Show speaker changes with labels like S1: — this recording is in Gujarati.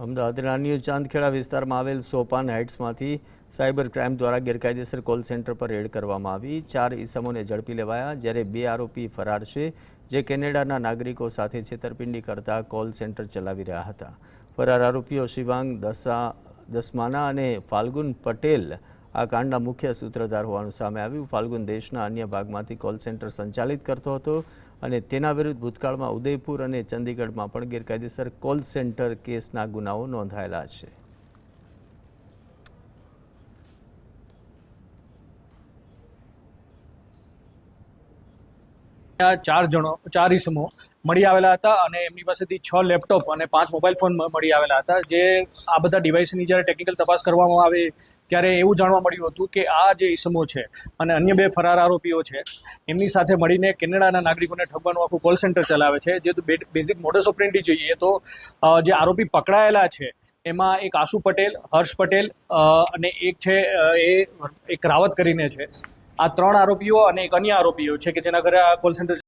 S1: અમદાવાદના ન્યૂ ચાંદખેડા વિસ્તારમાં આવેલ સોપાન હાઇટ્સમાંથી સાયબર ક્રાઇમ દ્વારા ગેરકાયદેસર કોલ સેન્ટર પર રેડ કરવામાં આવી। 4 ઈસમોને ઝડપી લેવાયા, જ્યારે 2 આરોપી ફરાર છે, જે કેનેડાના નાગરિકો સાથે છેતરપિંડી કરતા કોલ સેન્ટર ચલાવી રહ્યા હતા। ફરાર આરોપીઓ શિવાંગ દસમાના અને ફાલ્ગુન પટેલ આ કાંડના મુખ્ય સૂત્રધાર હોવાનું સામે આવ્યું। ફાલ્ગુન દેશના અન્ય ભાગમાંથી કોલ સેન્ટર સંચાલિત કરતો હતો અને તેના વિરુદ્ધ ભૂતકાળમાં ઉદયપુર અને ચંદીગઢમાં પણ ગેરકાયદેસર કોલ સેન્ટર કેસના ગુનાઓ નોંધાયેલા છે।
S2: ચાર ઈસમો મળી આવેલા હતા અને એમની પાસેથી 6 લેપટોપ અને 5 મોબાઈલ ફોન મળી આવેલા હતા। જે આ બધા ડિવાઇસની જ્યારે ટેકનિકલ તપાસ કરવામાં આવે ત્યારે એવું જાણવા મળ્યું હતું કે આ જે ઈસમો છે અને અન્ય 2 ફરાર આરોપીઓ છે, એમની સાથે મળીને કેનેડાના નાગરિકોને ઠગવાનું આખું કોલ સેન્ટર ચલાવે છે। જે બેઝિક મોડસ ઓપરેન્ડી જોઈએ તો જે આરોપી પકડાયેલા છે એમાં એક આશુ પટેલ, હર્ષ પટેલ અને એક છે એક રાવત કરીને છે। આ 3 આરોપીઓ અને એક અન્ય આરોપીઓ છે કે જેના ઘરે આ કોલ સેન્ટર